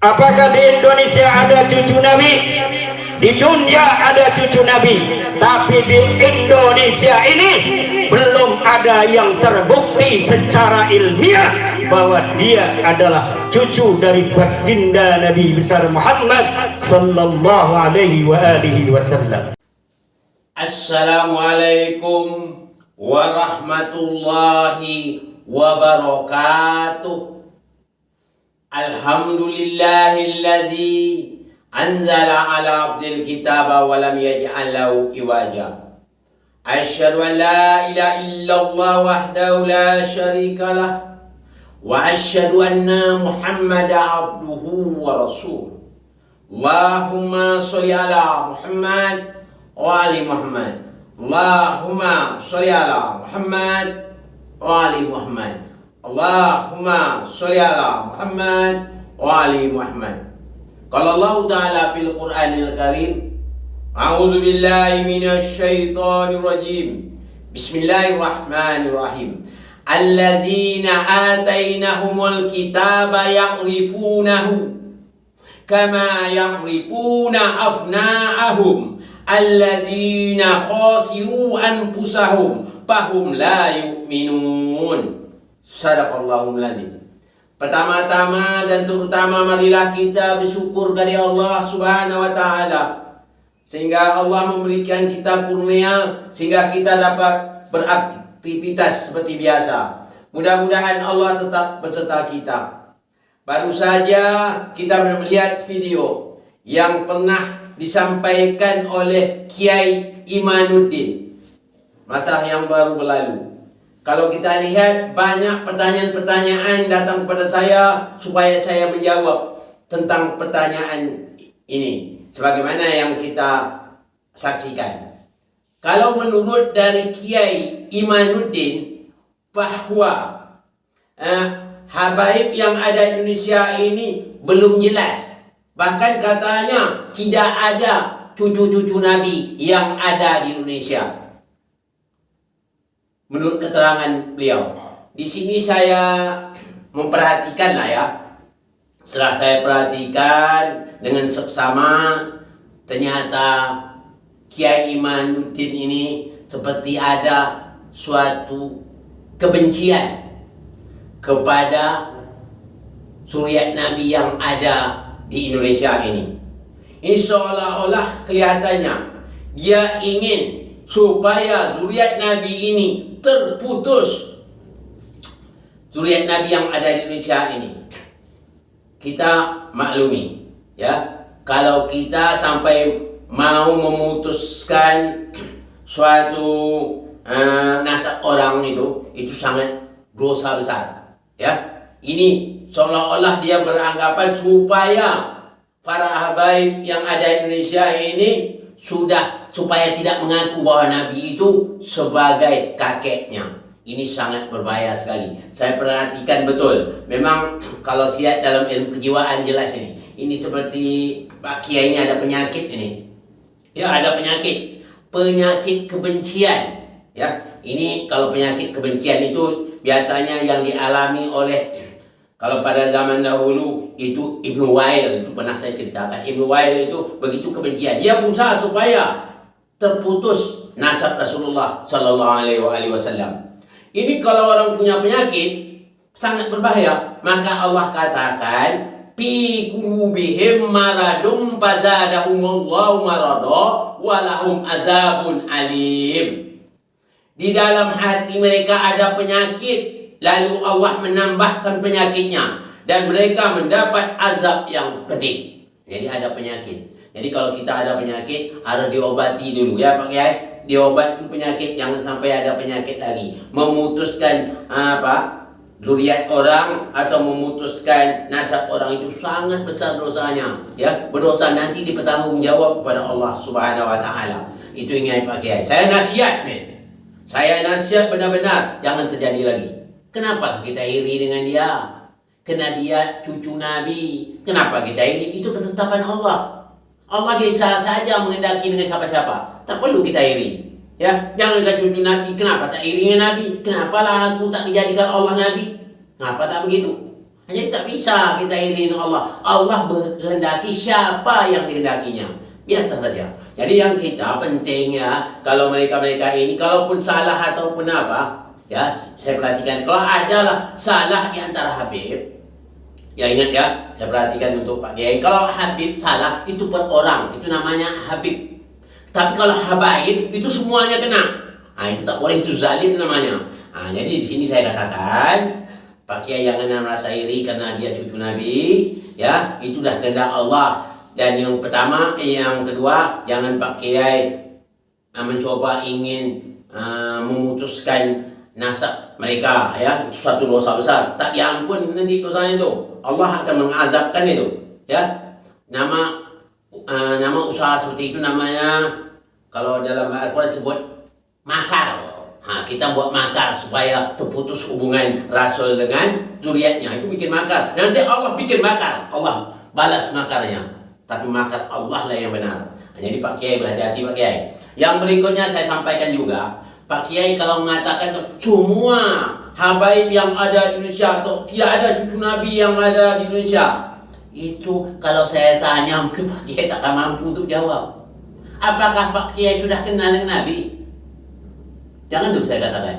Apakah di Indonesia ada cucu Nabi? Di dunia ada cucu Nabi, tapi di Indonesia ini belum ada yang terbukti secara ilmiah bahwa dia adalah cucu dari baginda Nabi besar Muhammad sallallahu alaihi wasallam. Assalamualaikum warahmatullahi wabarakatuh. Alhamdulillahilladzi anzala ala abdil kitaba wa lam yaj'al lahu iwaja. Asyhadu an la ilaha illallah wahdahu la syarika lah wa asyhadu anna Muhammadan abduhu wa rasuluh. Allahumma sholli ala Muhammad wa ali Muhammad. Allahumma sholli ala Muhammad wa ali Muhammad. Allahumma sholli ala Muhammad wa ali Muhammad. Qala Allah Ta'ala fil Qur'anil Karim, a'udzu billahi minasy syaithanir rajim. Bismillahirrahmanirrahim. Alladzina atainahumul kitaba ya'rifunahu kama ya'rifuna afna'ahum alladzina khasiru anfusahum fahum la yu'minun. Sadaqallahul adzim. Pertama-tama dan terutama marilah kita bersyukur kepada Allah Subhanahu wa taala sehingga Allah memberikan kita kurnia sehingga kita dapat beraktivitas seperti biasa. Mudah-mudahan Allah tetap beserta kita. Baru saja kita melihat video yang pernah disampaikan oleh Kiai Imanuddin masa yang baru berlalu. Kalau kita lihat banyak pertanyaan-pertanyaan datang kepada saya supaya saya menjawab tentang pertanyaan ini sebagaimana yang kita saksikan. Kalau menurut dari Kiai Imanuddin bahwa habaib yang ada di Indonesia ini belum jelas. Bahkan katanya tidak ada cucu-cucu Nabi yang ada di Indonesia. Menurut keterangan beliau, di sini saya memperhatikan lah ya. Setelah saya perhatikan dengan seksama, ternyata Kiai Imanuddin ini seperti ada suatu kebencian kepada zuriat Nabi yang ada di Indonesia ini. Ini seolah-olah kelihatannya dia ingin supaya zuriat Nabi ini terputus. Zuriat Nabi yang ada di Indonesia ini, kita maklumi ya, kalau kita sampai mau memutuskan suatu nasab orang itu sangat dosa besar ya. Ini seolah-olah dia beranggapan supaya para habaib yang ada di Indonesia ini supaya tidak mengaku bahwa Nabi itu sebagai kakeknya. Ini sangat berbahaya sekali. Saya perhatikan betul. Memang kalau siap dalam ilmu kejiwaan jelas ini. Ini seperti Pak Kiai ini ada penyakit ini. Ya, ada penyakit. Penyakit kebencian. Ya, ini kalau penyakit kebencian itu biasanya yang dialami oleh, kalau pada zaman dahulu itu Ibnu Wail, itu pernah saya ceritakan. Ibnu Wail itu begitu kebencian. Dia berusaha supaya terputus nasab Rasulullah Sallallahu Alaihi Wasallam. Ini kalau orang punya penyakit sangat berbahaya. Maka Allah katakan, fi qulubihim maradum fazadahumullahu marada walahum azabun alim. Di dalam hati mereka ada penyakit, lalu Allah menambahkan penyakitnya dan mereka mendapat azab yang pedih. Jadi ada penyakit. Jadi kalau kita ada penyakit harus diobati dulu ya Pak Kiai. Diobat penyakit, jangan sampai ada penyakit lagi. Memutuskan zuriat orang atau memutuskan nasab orang itu sangat besar dosanya ya. Berdosa nanti dipertanggungjawab kepada Allah Subhanahu wa taala. Itu ingat Pak Kiai. Saya nasihat benar-benar jangan terjadi lagi. Kenapa kita iri dengan dia? Karena dia cucu Nabi. Kenapa kita iri? Itu ketetapan Allah. Allah bisa saja menghendaki dengan siapa-siapa. Tak perlu kita iri. Ya, jangan cucu Nabi. Kenapa tak iri dengan Nabi? Kenapalah aku tak dijadikan Allah Nabi? Kenapa tak begitu? Jadi tak bisa kita iring Allah. Allah berkehendaki siapa yang dihendakinya. Biasa saja. Jadi yang kita pentingnya, kalau mereka-mereka ini, kalaupun salah ataupun apa, ya saya perhatikan, kalau adalah salah di antara Habib, ya ingat ya, saya perhatikan untuk Pak Kiai, kalau Habib salah, itu per orang, itu namanya Habib. Tapi kalau Habaib, itu semuanya kena. Nah, itu tak boleh, itu zalim namanya. Nah, jadi di sini saya katakan, Pak Kiai jangan merasa iri karena dia cucu Nabi, ya, itu dah kehendak Allah. Dan yang pertama, yang kedua, jangan Pak Kiai mencoba ingin memutuskan nasab mereka, ya, itu satu dosa besar. Tak diampun nanti dosanya itu. Allah akan mengazabkan itu, ya. Nama usaha seperti itu namanya, kalau dalam Al-Quran sebut makar. Kita buat makar supaya terputus hubungan Rasul dengan zuriatnya, itu bikin makar. Nanti Allah bikin makar, Allah balas makarnya. Tapi makar Allah lah yang benar. Jadi Pak Kiai berhati-hati Pak Kiai. Yang berikutnya saya sampaikan juga, Pak Kiai kalau mengatakan semua habaib yang ada di Indonesia atau tidak ada cucu Nabi yang ada di Indonesia, itu kalau saya tanya mungkin Pak Kiai tak akan mampu untuk jawab. Apakah Pak Kiai sudah kenal dengan Nabi? Jangan dulu saya katakan.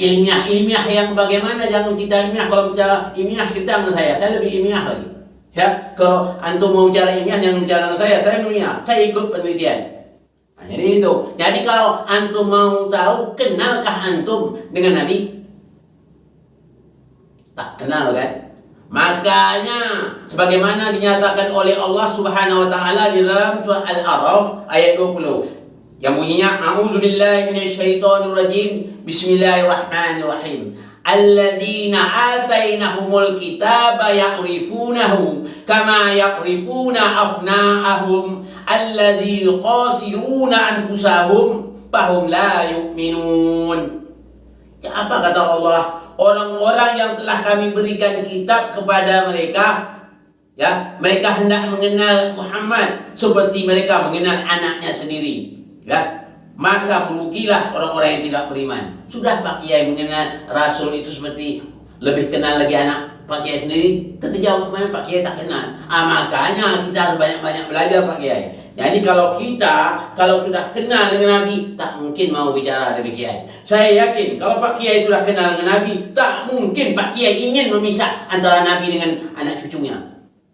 Ilmiah yang bagaimana? Jangan cerita ilmiah. Kalau bicara ilmiah cerita dengan saya lebih ilmiah lagi. Ya, kalau antum mau bicara ilmiah jangan bicara dengan saya ilmiah. Saya ikut penelitian. Nah, jadi itu. Jadi kalau antum mau tahu, kenalkah antum dengan Nabi? Tak kenal kan? Makanya sebagaimana dinyatakan oleh Allah Subhanahu wa taala di dalam surah Al-A'raf ayat 20 yang bunyinya a'udzubillahi minasyaitonir rajim bismillahirrahmanirrahim alladzina atainahumul kitaba ya'rifunahu kama ya'rifuna afna'ahum alladzi qasiruna anfusahum fahum la yu'minun. Ya, apa kata Allah? Orang-orang yang telah kami berikan kitab kepada mereka, ya, mereka hendak mengenal Muhammad seperti mereka mengenal anaknya sendiri, ya. Maka merugilah orang-orang yang tidak beriman. Sudah Pak Kiai mengenal Rasul itu seperti lebih kenal lagi anak Pak Kiai sendiri? Tentu jawabannya Pak Kiai tak kenal. Makanya kita harus banyak-banyak belajar Pak Kiai. Jadi kalau sudah kenal dengan Nabi, tak mungkin mau bicara demikian. Saya yakin kalau Pak Kiai sudah kenal dengan Nabi, tak mungkin Pak Kiai ingin memisah antara Nabi dengan anak cucunya.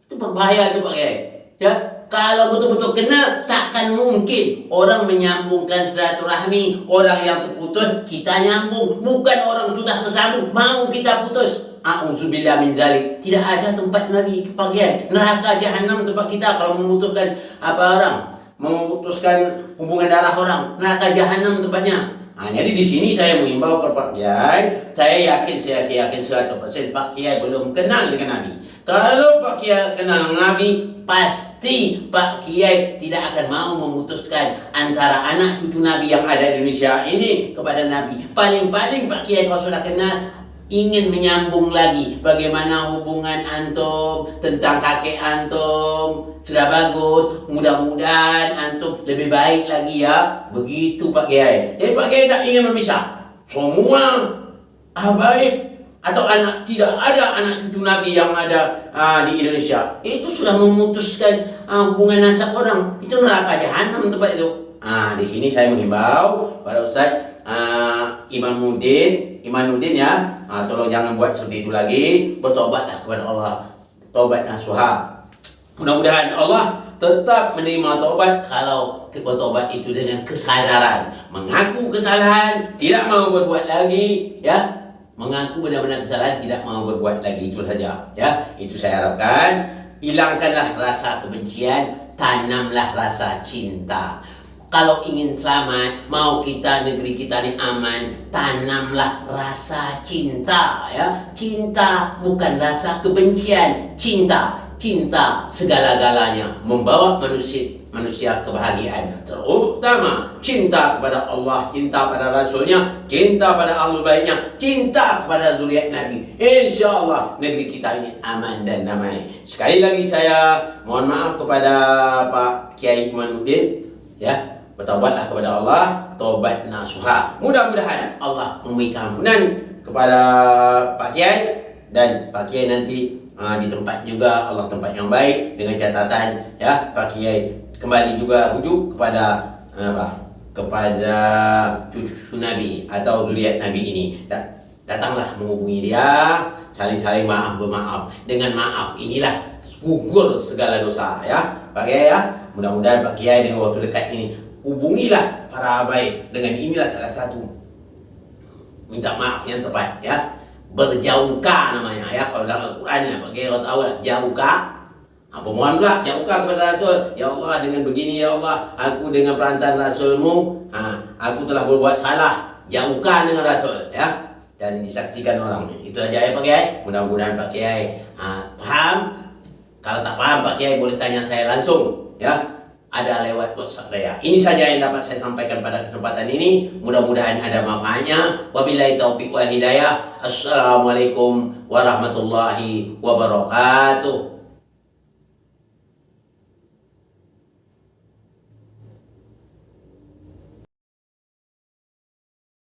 Itu berbahaya itu Pak Kiai. Ya, kalau betul-betul kenal, takkan mungkin orang menyambungkan silaturahmi, orang yang terputus kita nyambung, bukan orang sudah tersambung mau kita putus. A'udzubillah min zalik. Tidak ada tempat Nabi Pak Kiai. Neraka jahanam tempat kita kalau memutuskan memutuskan hubungan darah orang. Neraka jahanam tempatnya. Jadi di sini saya mengimbau kepada Pak Kiai. Saya yakin 100% Pak Kiai belum kenal dengan Nabi. Kalau Pak Kiai kenal dengan Nabi, pasti Pak Kiai tidak akan mau memutuskan antara anak cucu Nabi yang ada di Indonesia ini kepada Nabi. Paling-paling Pak Kiai kalau sudah kenal, ingin menyambung lagi bagaimana hubungan antum tentang kakek antum. Sudah bagus, mudah-mudahan antum lebih baik lagi ya. Begitu Pak Kiai. Jadi Pak Kiai tak ingin memisah semua baik atau tidak ada anak cucu Nabi yang ada di Indonesia. Itu sudah memutuskan hubungan nasab orang. Itu neraka jahanam tempat itu. Di sini saya menghimbau pada Ustaz Imanuddin ya, tolong jangan buat seperti itu lagi. Bertobatlah kepada Allah, taubat nasuha. Mudah-mudahan Allah tetap menerima taubat kalau bertobat itu dengan kesadaran, mengaku kesalahan, tidak mau berbuat lagi, ya, mengaku benar-benar kesalahan, tidak mau berbuat lagi, itu saja, ya. Itu saya harapkan. Hilangkanlah rasa kebencian, tanamlah rasa cinta. Kalau ingin selamat, mau negeri kita ini aman, tanamlah rasa cinta, ya. Cinta bukan rasa kebencian, cinta segala-galanya, membawa manusia kebahagiaan. Terutama cinta kepada Allah, cinta pada Rasulnya, cinta pada ahlul baitnya, cinta kepada zuriat Nabi. InsyaAllah negeri kita ini aman dan damai. Sekali lagi saya mohon maaf kepada Pak Kiai Imanuddin, ya. Bertaubatlah kepada Allah, taubat nasuha. Mudah-mudahan Allah memberikan ampunan kepada Pak Kiai, dan Pak Kiai nanti di tempat juga, Allah tempat yang baik, dengan catatan ya Pak Kiai kembali juga rujuk kepada kepada cucu Nabi atau zuriat Nabi ini. Datanglah menghubungi dia, saling-saling maaf bermaaf. Dengan maaf inilah gugur segala dosa ya Pak Kiai ya. Mudah-mudahan Pak Kiai dengan waktu dekat ini hubungilah para baik. Dengan inilah salah satu minta maaf yang tepat ya. Berjauhkah namanya ya, kalau dalam Al-Quran ya Pak Kiai tahu lah, jauhkah. Mohon pula jauhkah kepada Rasul. Ya Allah, dengan begini ya Allah, aku dengan perantaran Rasulmu, aku telah berbuat salah. Jauhkan dengan Rasul ya, dan disaksikan orang. Itu aja ya Pak Kiai. Mudah-mudahan Pak Kiai paham. Kalau tak paham Pak Kiai boleh tanya saya langsung ya, ada lewat WhatsApp saya. Ini saja yang dapat saya sampaikan pada kesempatan ini. Mudah-mudahan ada manfaatnya. Wabillahi taufiq wal hidayah. Assalamualaikum warahmatullahi wabarakatuh.